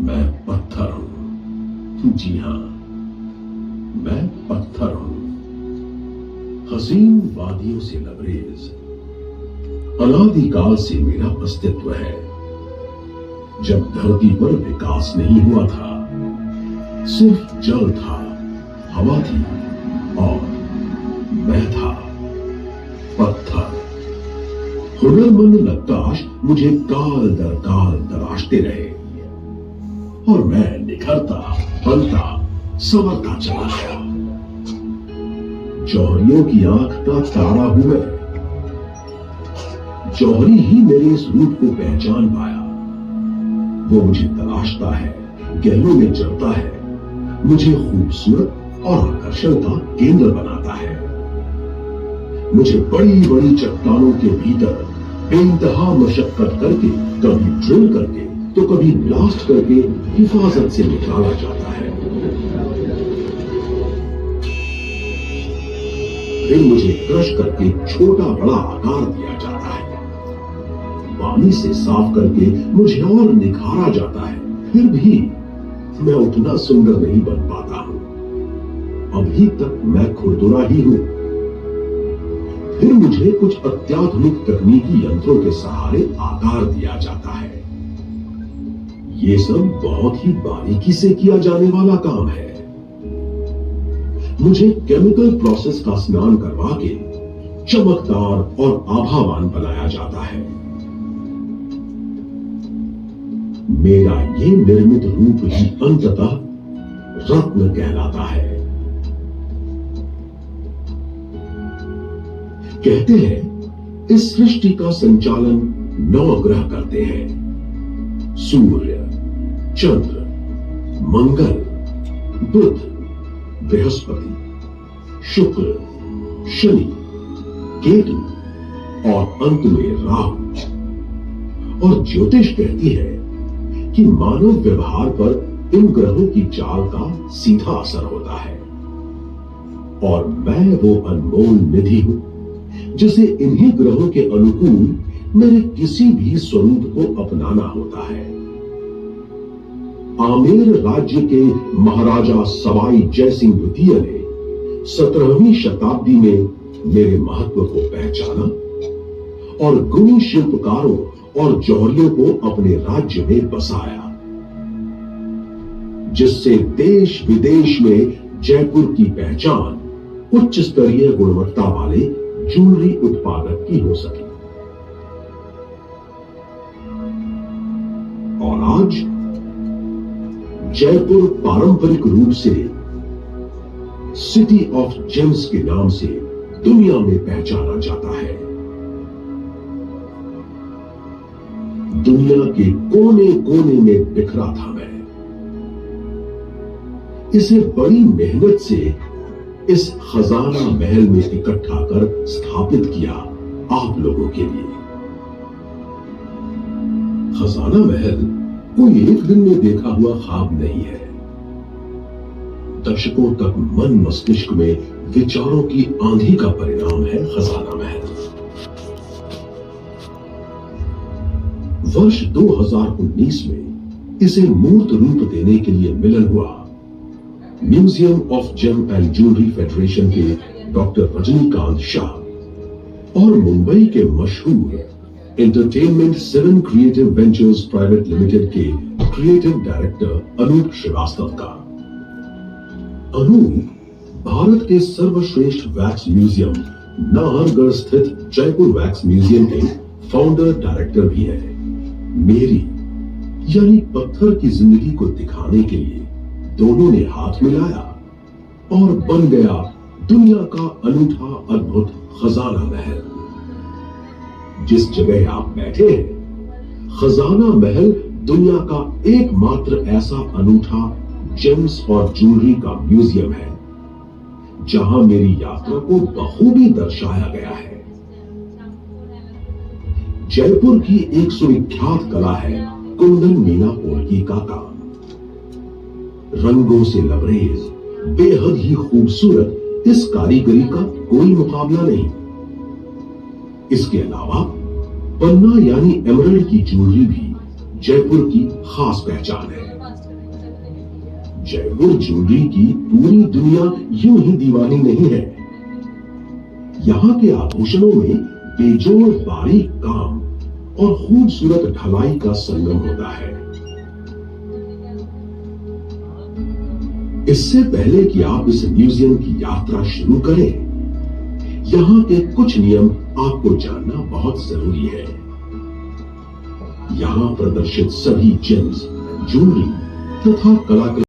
मैं पत्थर हूं। जी हां, मैं पत्थर हूं। हसीन वादियों से लबरेज अनादिकाल से मेरा अस्तित्व है। जब धरती पर विकास नहीं हुआ था, सिर्फ जल था, हवा थी और मैं था पत्थर। हुनरमंद नक्काश मुझे काल दर काल तराशते रहे और मैं निखरता, बनता, संवरता चला गया। जौहरियों की आंख का तारा हूं मैं। जौहरी ही मेरे इस रूप को पहचान पाया। वो मुझे तलाशता है, गहरों में चलता है, मुझे खूबसूरत और आकर्षण का केंद्र बनाता है। मुझे बड़ी बड़ी चट्टानों के भीतर बेइंतहा मशक्कत करके, कभी ड्रिल करके तो कभी ब्लास्ट करके हिफाजत से निकाला जाता है। फिर मुझे क्रश करके छोटा बड़ा आकार दिया जाता है। पानी से साफ करके मुझे और निखारा जाता है। फिर भी मैं उतना सुंदर नहीं बन पाता हूं। अभी तक मैं खुरदुरा ही हूं। फिर मुझे कुछ अत्याधुनिक तकनीकी यंत्रों के सहारे आकार दिया जाता है। ये सब बहुत ही बारीकी से किया जाने वाला काम है। मुझे केमिकल प्रोसेस का स्नान करवा के चमकदार और आभावान बनाया जाता है। मेरा ये निर्मित रूप ही अंततः रत्न कहलाता है। कहते हैं इस सृष्टि का संचालन 9 ग्रह करते हैं। सूर्य, चंद्र, मंगल, बुध, बृहस्पति, शुक्र, शनि, केतु और अंत में राहु। और ज्योतिष कहती है कि मानव व्यवहार पर इन ग्रहों की चाल का सीधा असर होता है। और मैं वो अनमोल निधि हूं जिसे इन्हीं ग्रहों के अनुकूल मेरे किसी भी स्वरूप को अपनाना होता है। आमेर राज्य के महाराजा सवाई जयसिंह द्वितीय ने 17वीं शताब्दी में मेरे महत्व को पहचाना और गुणी शिल्पकारों और जौहरियों को अपने राज्य में बसाया, जिससे देश विदेश में जयपुर की पहचान उच्च स्तरीय गुणवत्ता वाले ज्वेलरी उत्पादक की हो सके। और आज जयपुर पारंपरिक रूप से सिटी ऑफ जेम्स के नाम से दुनिया में पहचाना जाता है। दुनिया के कोने कोने में बिखरा था मैं। इसे बड़ी मेहनत से इस खजाना महल में इकट्ठा कर स्थापित किया आप लोगों के लिए। खजाना महल कोई एक दिन में देखा हुआ ख्वाब नहीं है। दशकों तक मन मस्तिष्क में विचारों की आंधी का परिणाम है खजाना महल। वर्ष 2019 में इसे मूर्त रूप देने के लिए मिलन हुआ museum of gem and jewellery federation के डॉक्टर रजनीकांत शाह और मुंबई के मशहूर entertainment 7 creative ventures private limited के क्रिएटिव डायरेक्टर अनूप श्रीवास्तव का। अनूप भारत के सर्वश्रेष्ठ वैक्स म्यूजियम नाहरगढ़ स्थित जयपुर वैक्स म्यूजियम के फाउंडर डायरेक्टर भी है। मेरी यानी पत्थर की जिंदगी को दिखाने के लिए दोनों ने हाथ मिलाया और बन गया दुनिया का अनूठा अद्भुत खजाना महल। जिस जगह आप बैठे हैं, खजाना महल दुनिया का एकमात्र ऐसा अनूठा जेम्स और ज्वेलरी का म्यूजियम है जहां मेरी यात्रा को बखूबी दर्शाया गया है। जयपुर की एक सुविख्यात कला है कुंदन मीना पोल्की का काम। रंगों से लबरेज, बेहद ही खूबसूरत इस कारीगरी का कोई मुकाबला नहीं। इसके अलावा पन्ना यानी एमरल्ड की ज्वेलरी भी जयपुर की खास पहचान है। जयपुर ज्वेलरी की पूरी दुनिया यूं ही दीवानी नहीं है। यहाँ के आभूषणों में बेजोड़ बारीक काम और खूबसूरत ढलाई का संगम होता है। इससे पहले कि आप इस म्यूजियम की यात्रा शुरू करें, यहाँ के कुछ नियम आपको जानना बहुत जरूरी है। यहाँ प्रदर्शित सभी जेम्स, ज्वेलरी तथा कलाकृति